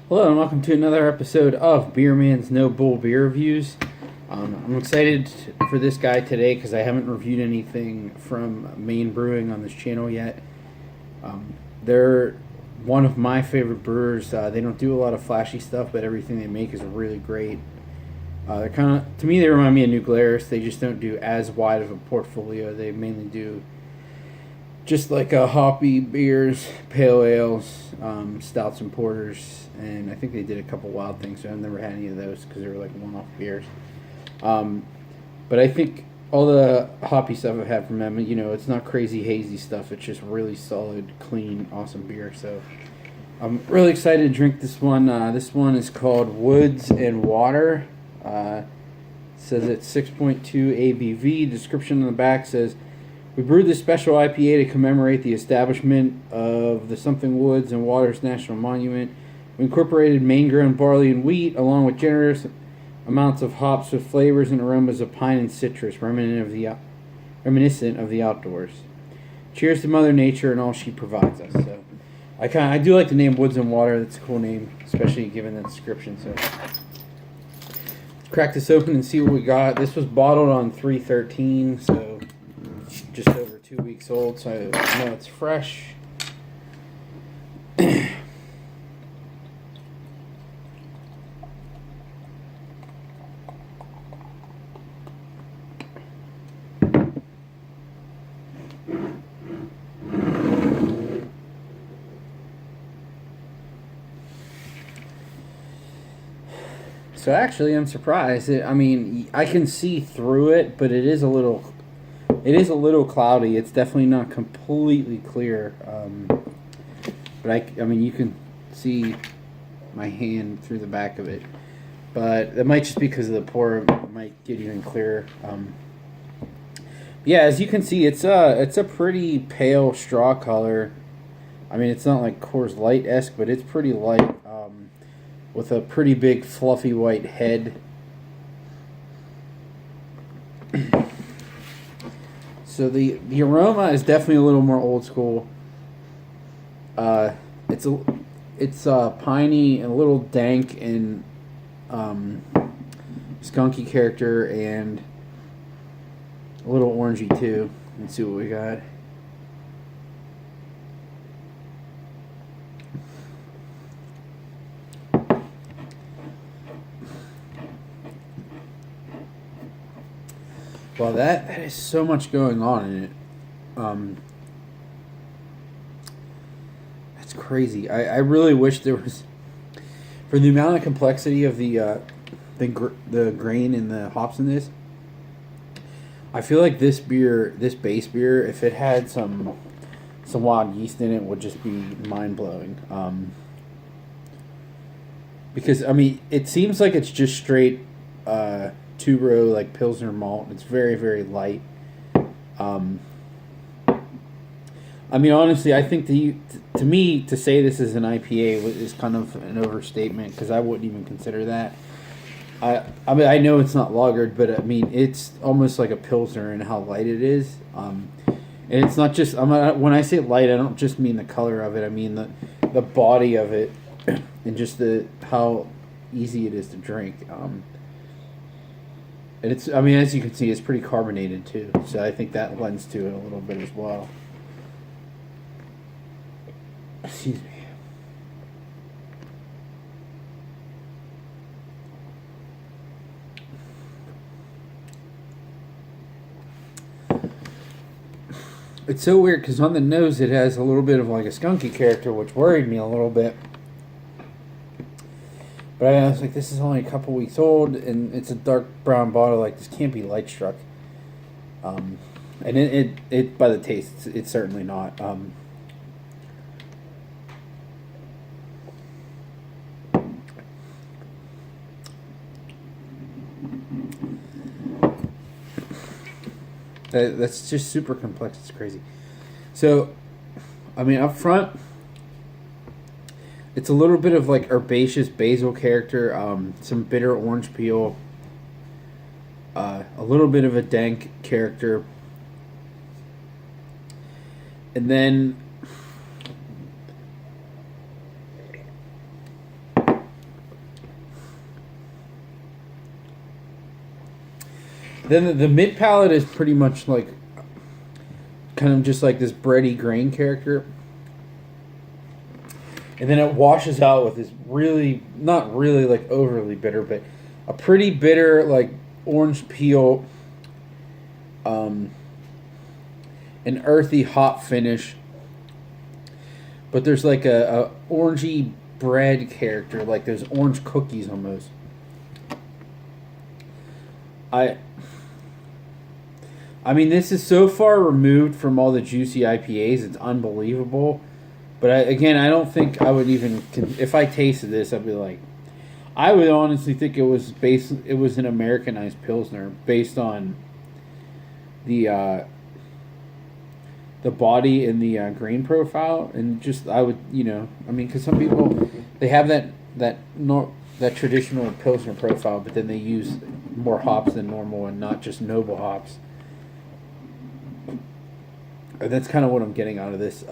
Hello and welcome to another episode of Beer Man's No Bull Beer Reviews. I'm excited for this guy today because I haven't reviewed anything from Maine Brewing on this channel yet. They're one of my favorite brewers. They don't do a lot of flashy stuff, but everything they make is really great. They're kind of, to me, they remind me of New Glarus. They just don't do as wide of a portfolio. They mainly do just like hoppy beers, pale ales, stouts and porters, and I think they did a couple wild things. So I've never had any of those because they were like one-off beers. But I think all the hoppy stuff I've had from them, it's not crazy hazy stuff. It's just really solid, clean, awesome beer. So I'm really excited to drink this one. This one is called Woods and Water. It says it's 6.2 ABV. Description on the back says, we brewed this special IPA to commemorate the establishment of the Something Woods and Waters National Monument. We incorporated Maine-grown barley and wheat, along with generous amounts of hops with flavors and aromas of pine and citrus, reminiscent of the outdoors. Cheers to Mother Nature and all she provides us. So, I do like the name Woods and Water. That's a cool name, especially given the description. So, let's crack this open and see what we got. This was bottled on 3/13, so just over 2 weeks old, so I know it's fresh. So actually, I'm surprised. I can see through it, but it is a little cloudy. It's definitely not completely clear. But you can see my hand through the back of it. But that might just be because of the pour. It might get even clearer. Yeah, as you can see, it's a pretty pale straw color. It's not like Coors Light-esque, but it's pretty light. With a pretty big fluffy white head. So the aroma is definitely a little more old school. It's piney and a little dank and skunky character and a little orangey too. Let's see what we got. Well, that is so much going on in it. That's crazy. I really wish there was, for the amount of complexity of the grain and the hops in this. I feel like this base beer, if it had some wild yeast in it, would just be mind blowing. Because it seems like it's just straight. Two-row like Pilsner malt. It's very, very light. Honestly, I think to me to say this is an IPA is kind of an overstatement because I wouldn't even consider that. I know it's not lagered, but it's almost like a Pilsner in how light it is. And it's not just when I say light, I don't just mean the color of it. I mean the body of it and just how easy it is to drink. And it's, as you can see, it's pretty carbonated too. So I think that lends to it a little bit as well. Excuse me. It's so weird because on the nose it has a little bit of like a skunky character, which worried me a little bit. But I was like, this is only a couple weeks old, and it's a dark brown bottle. Like, this can't be light struck. And it by the taste, it's certainly not. That's just super complex. It's crazy. So, up front, it's a little bit of like herbaceous basil character, some bitter orange peel, a little bit of a dank character, and then Then the mid palate is pretty much like kind of just like this bready grain character. And then it washes out with this really, not really like overly bitter, but a pretty bitter like orange peel, an earthy hop finish. But there's like a orangey bread character, like those orange cookies almost. I mean, this is so far removed from all the juicy IPAs, it's unbelievable. But I don't think I would even, if I tasted this, I'd be like, I would honestly think it was an Americanized Pilsner based on the body and the grain profile, and just I would, because some people they have that traditional Pilsner profile, but then they use more hops than normal and not just noble hops. And that's kind of what I'm getting out of this.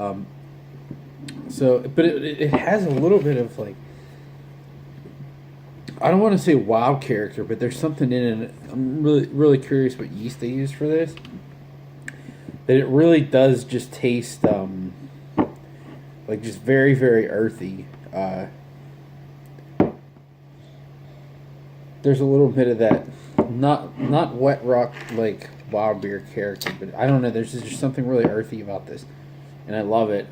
But it has a little bit of like, I don't want to say wow character, but there's something in it. I'm really curious what yeast they use for this. That it really does just taste like just very, very earthy. There's a little bit of that, not wet rock like wild beer character, but I don't know. There's just something really earthy about this, and I love it.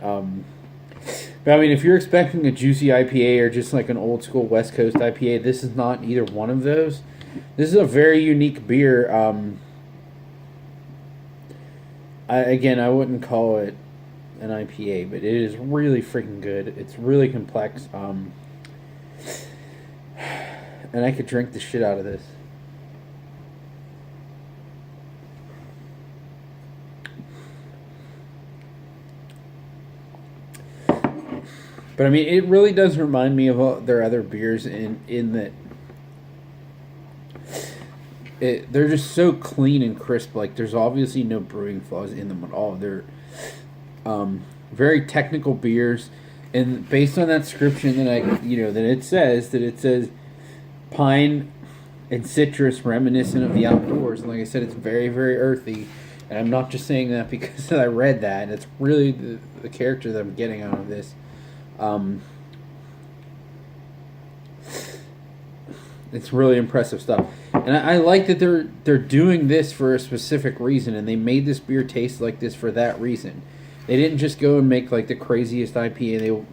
But I mean, if you're expecting a juicy IPA or just like an old school West Coast IPA, this is not either one of those. This is a very unique beer. I wouldn't call it an IPA, but it is really freaking good. It's really complex. And I could drink the shit out of this. But I mean, it really does remind me of all their other beers in that they're just so clean and crisp. Like, there's obviously no brewing flaws in them at all. They're very technical beers, and based on that description that it says pine and citrus reminiscent of the outdoors. And like I said, it's very, very earthy. And I'm not just saying that because I read that. It's really the character that I'm getting out of this. It's really impressive stuff, and I like that they're doing this for a specific reason, and they made this beer taste like this for that reason. They didn't just go and make like the craziest IPA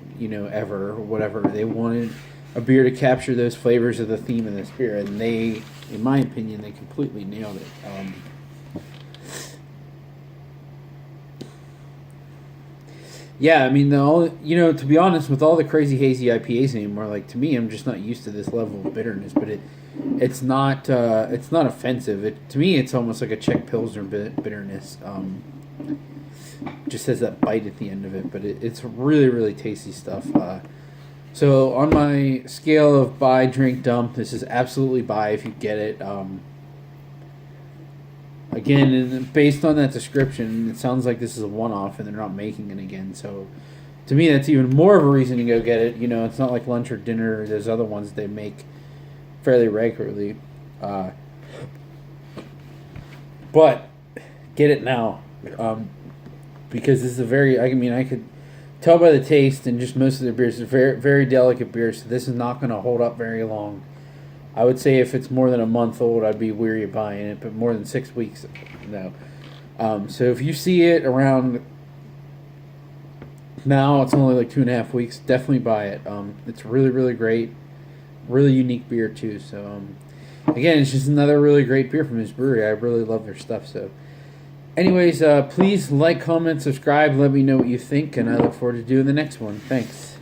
ever or whatever. They wanted a beer to capture those flavors of the theme of this beer, and they, in my opinion, they completely nailed it. Yeah, I mean, to be honest, with all the crazy hazy IPAs anymore, like, to me, I'm just not used to this level of bitterness. But it's not offensive. To me, it's almost like a Czech Pilsner bitterness. Just has that bite at the end of it, but it's really, really tasty stuff. So on my scale of buy, drink, dump, this is absolutely buy if you get it. Again, based on that description, it sounds like this is a one-off and they're not making it again. So, to me, that's even more of a reason to go get it. It's not like lunch or dinner or those other ones they make fairly regularly. But get it now, because this is I could tell by the taste and just most of their beers, they're very, very delicate beers. So this is not going to hold up very long. I would say if it's more than a month old, I'd be weary of buying it, but more than 6 weeks, no. So if you see it around now, it's only like 2.5 weeks, definitely buy it. It's really, really great. Really unique beer, too. So, again, it's just another really great beer from this brewery. I really love their stuff. So, anyways, please like, comment, subscribe, let me know what you think, and I look forward to doing the next one. Thanks.